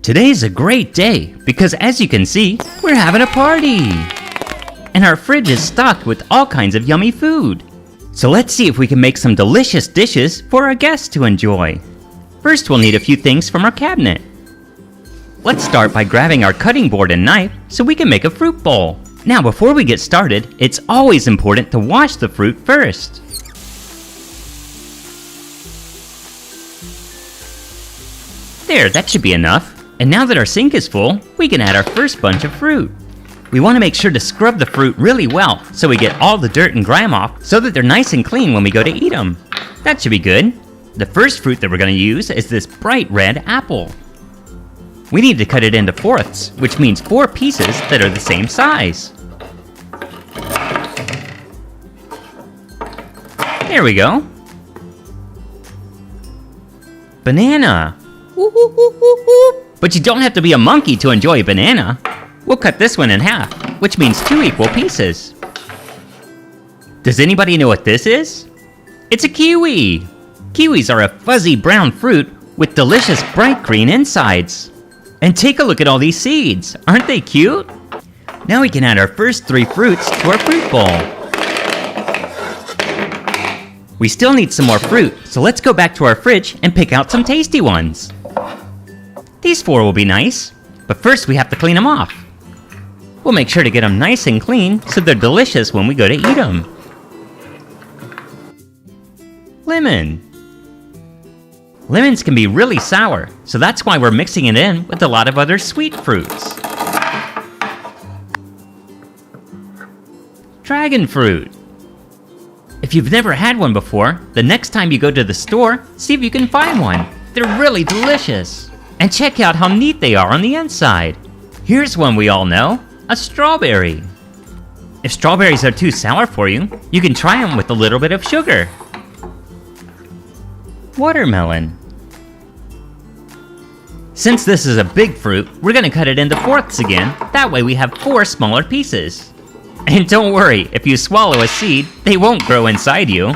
Today's a great day because as you can see, we're having a party. And our fridge is stocked with all kinds of yummy food. So let's see if we can make some delicious dishes for our guests to enjoy. First, we'll need a few things from our cabinet. Let's start by grabbing our cutting board and knife so we can make a fruit bowl. Now, before we get started, it's always important to wash the fruit first. There, that should be enough. And now that our sink is full, we can add our first bunch of fruit. We want to make sure to scrub the fruit really well so we get all the dirt and grime off so that they're nice and clean when we go to eat them. That should be good. The first fruit that we're going to use is this bright red apple. We need to cut it into fourths, which means 4 pieces that are the same size. There we go. Banana. But you don't have to be a monkey to enjoy a banana. We'll cut this one in half, which means 2 equal pieces. Does anybody know what this is? It's a kiwi. Kiwis are a fuzzy brown fruit with delicious bright green insides. And take a look at all these seeds. Aren't they cute? Now we can add our first 3 fruits to our fruit bowl. We still need some more fruit, so let's go back to our fridge and pick out some tasty ones. These 4 will be nice, but first we have to clean them off. We'll make sure to get them nice and clean so they're delicious when we go to eat them. Lemon. Lemons can be really sour, so that's why we're mixing it in with a lot of other sweet fruits. Dragon fruit. If you've never had one before, the next time you go to the store, see if you can find one. They're really delicious. And check out how neat they are on the inside. Here's one we all know, a strawberry. If strawberries are too sour for you, you can try them with a little bit of sugar. Watermelon. Since this is a big fruit, we're going to cut it into fourths again. That way we have 4 smaller pieces. And don't worry, if you swallow a seed, they won't grow inside you.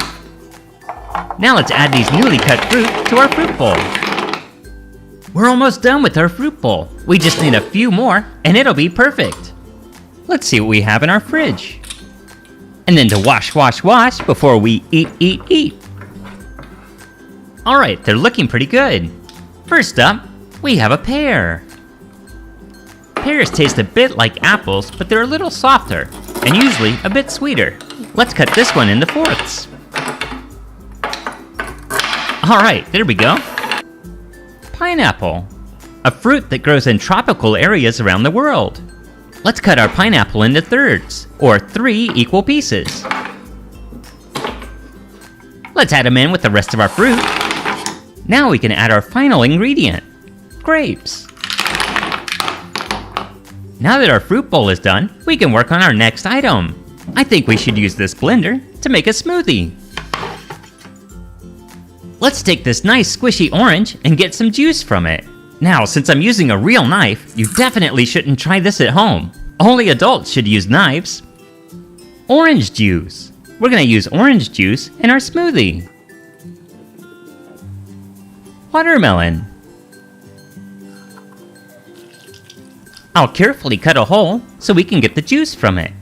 Now let's add these newly cut fruit to our fruit bowl. We're almost done with our fruit bowl. We just need a few more, and it'll be perfect. Let's see what we have in our fridge. And then to wash before we eat. Alright, they're looking pretty good. First up, we have a pear. Pears taste a bit like apples, but they're a little softer, and usually a bit sweeter. Let's cut this one into fourths. Alright, there we go. Pineapple, a fruit that grows in tropical areas around the world. Let's cut our pineapple into thirds, or 3 equal pieces. Let's add them in with the rest of our fruit. Now we can add our final ingredient, grapes. Now that our fruit bowl is done, we can work on our next item. I think we should use this blender to make a smoothie. Let's take this nice squishy orange and get some juice from it. Now, since I'm using a real knife, you definitely shouldn't try this at home. Only adults should use knives. Orange juice. We're gonna use orange juice in our smoothie. Watermelon. I'll carefully cut a hole so we can get the juice from it.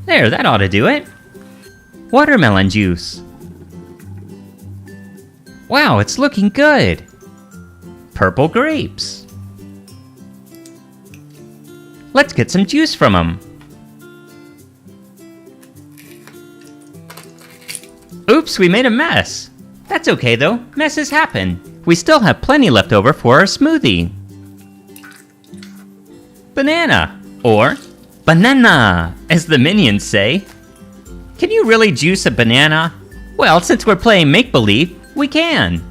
There, that ought to do it. Watermelon juice. Wow, it's looking good. Purple grapes. Let's get some juice from them. Oops, we made a mess. That's okay though, messes happen. We still have plenty left over for our smoothie. Banana, or banana, as the minions say. Can you really juice a banana? Well, since we're playing make-believe, we can.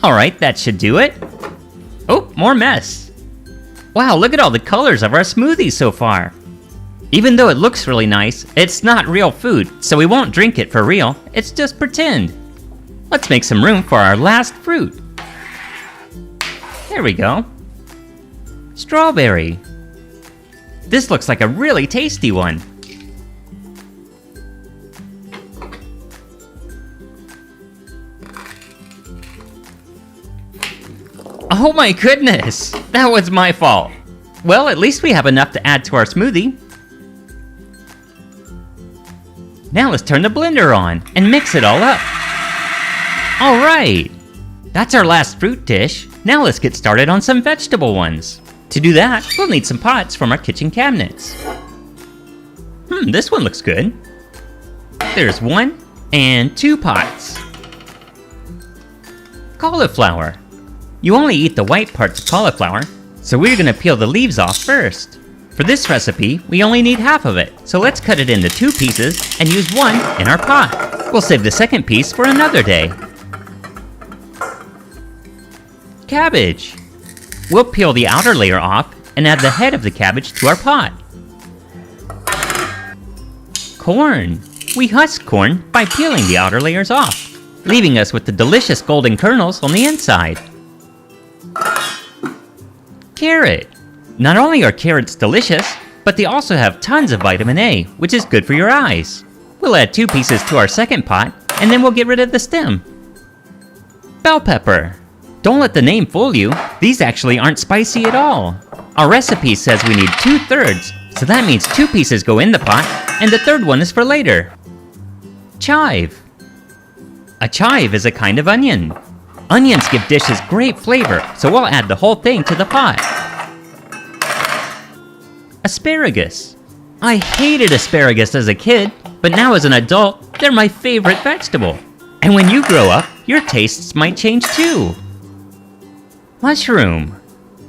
Alright, that should do it. Oh, more mess. Wow, look at all the colors of our smoothie so far. Even though it looks really nice, it's not real food, so we won't drink it for real, it's just pretend. Let's make some room for our last fruit. There we go. Strawberry. This looks like a really tasty one. Oh my goodness! That was my fault. Well, at least we have enough to add to our smoothie. Now let's turn the blender on and mix it all up. Alright! That's our last fruit dish. Now let's get started on some vegetable ones. To do that, we'll need some pots from our kitchen cabinets. This one looks good. There's 1 and 2 pots. Cauliflower. You only eat the white parts of cauliflower, so we're gonna peel the leaves off first. For this recipe, we only need half of it, so let's cut it into 2 pieces and use 1 in our pot. We'll save the second piece for another day. Cabbage. We'll peel the outer layer off and add the head of the cabbage to our pot. Corn. We husk corn by peeling the outer layers off, leaving us with the delicious golden kernels on the inside. Carrot. Not only are carrots delicious, but they also have tons of vitamin A, which is good for your eyes. We'll add 2 pieces to our second pot, and then we'll get rid of the stem. Bell pepper. Don't let the name fool you, these actually aren't spicy at all. Our recipe says we need 2/3, so that means 2 pieces go in the pot, and the third one is for later. Chive. A chive is a kind of onion. Onions give dishes great flavor, so we'll add the whole thing to the pot. Asparagus. I hated asparagus as a kid, but now as an adult, they're my favorite vegetable. And when you grow up, your tastes might change too. Mushroom.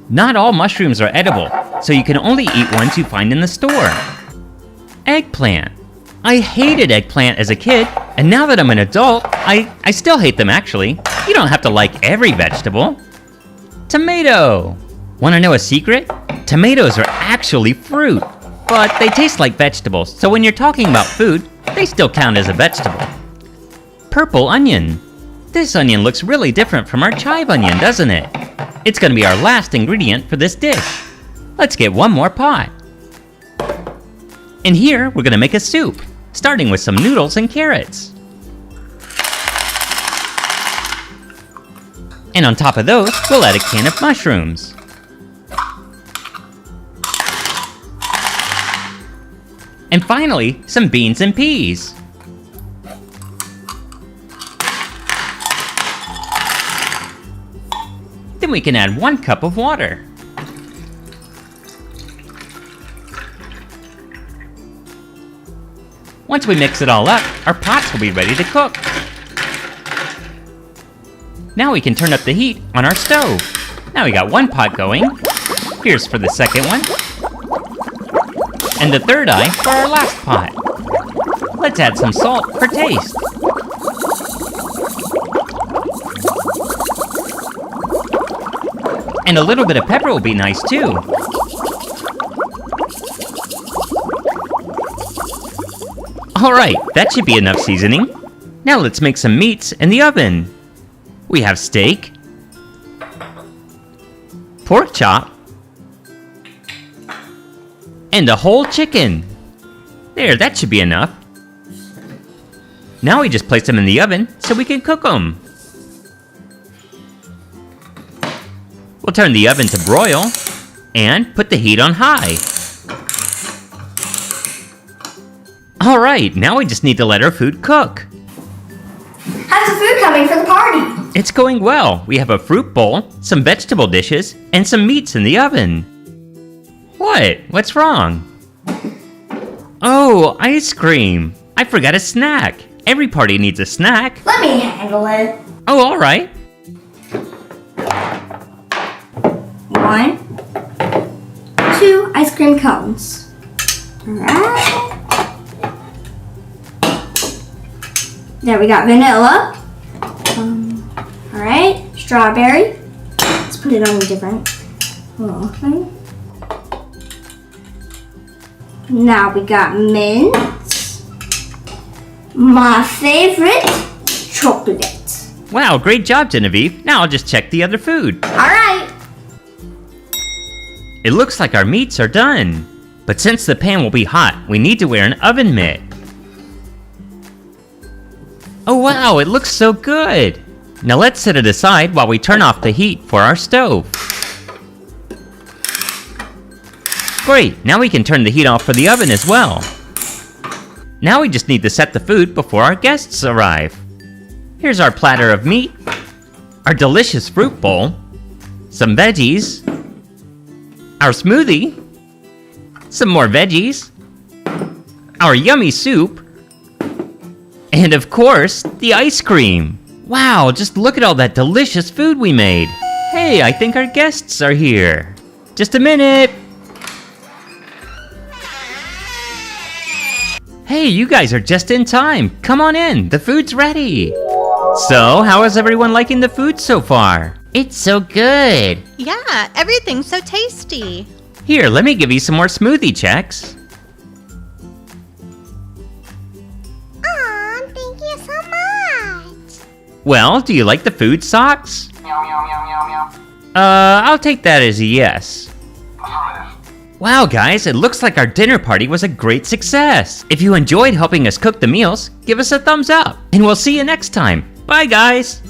Not all mushrooms are edible, so you can only eat ones you find in the store. Eggplant. I hated eggplant as a kid, and now that I'm an adult, I still hate them actually. You don't have to like every vegetable. Tomato. Want to know a secret? Tomatoes are actually fruit, but they taste like vegetables, so when you're talking about food, they still count as a vegetable. Purple onion. This onion looks really different from our chive onion, doesn't it? It's gonna be our last ingredient for this dish. Let's get 1 more pot. And here, we're gonna make a soup, starting with some noodles and carrots. And on top of those, we'll add a can of mushrooms. And finally, some beans and peas. Then we can add 1 cup of water. Once we mix it all up, our pots will be ready to cook. Now we can turn up the heat on our stove. Now we got 1 pot going. Here's for the second one. And the third eye for our last pot. Let's add some salt for taste. And a little bit of pepper will be nice too. Alright, that should be enough seasoning. Now let's make some meats in the oven. We have steak, pork chop, and a whole chicken. There, that should be enough. Now we just place them in the oven so we can cook them. We'll turn the oven to broil and put the heat on high. Alright, now we just need to let our food cook. How's the food coming for the party? It's going well. We have a fruit bowl, some vegetable dishes, and some meats in the oven. What? What's wrong? Oh, ice cream. I forgot a snack. Every party needs a snack. Let me handle it. Oh, alright. 1, 2 ice cream cones. Alright. There we got vanilla. Alright, strawberry. Let's put it on a different little thing. Now we got mint. My favorite, chocolate. Wow, great job, Genevieve. Now I'll just check the other food. Alright. It looks like our meats are done. But since the pan will be hot, we need to wear an oven mitt. Oh wow, it looks so good! Now let's set it aside while we turn off the heat for our stove. Great, now we can turn the heat off for the oven as well. Now we just need to set the food before our guests arrive. Here's our platter of meat, our delicious fruit bowl, some veggies, our smoothie, some more veggies, our yummy soup, and of course, the ice cream. Wow, just look at all that delicious food we made. Hey, I think our guests are here. Just a minute. Hey, you guys are just in time. Come on in, the food's ready. So, how is everyone liking the food so far? It's so good. Yeah, everything's so tasty. Here, let me give you some more smoothie checks. Aw, thank you so much. Well, do you like the food, Socks? I'll take that as a yes. Wow, guys, it looks like our dinner party was a great success. If you enjoyed helping us cook the meals, give us a thumbs up. And we'll see you next time. Bye, guys.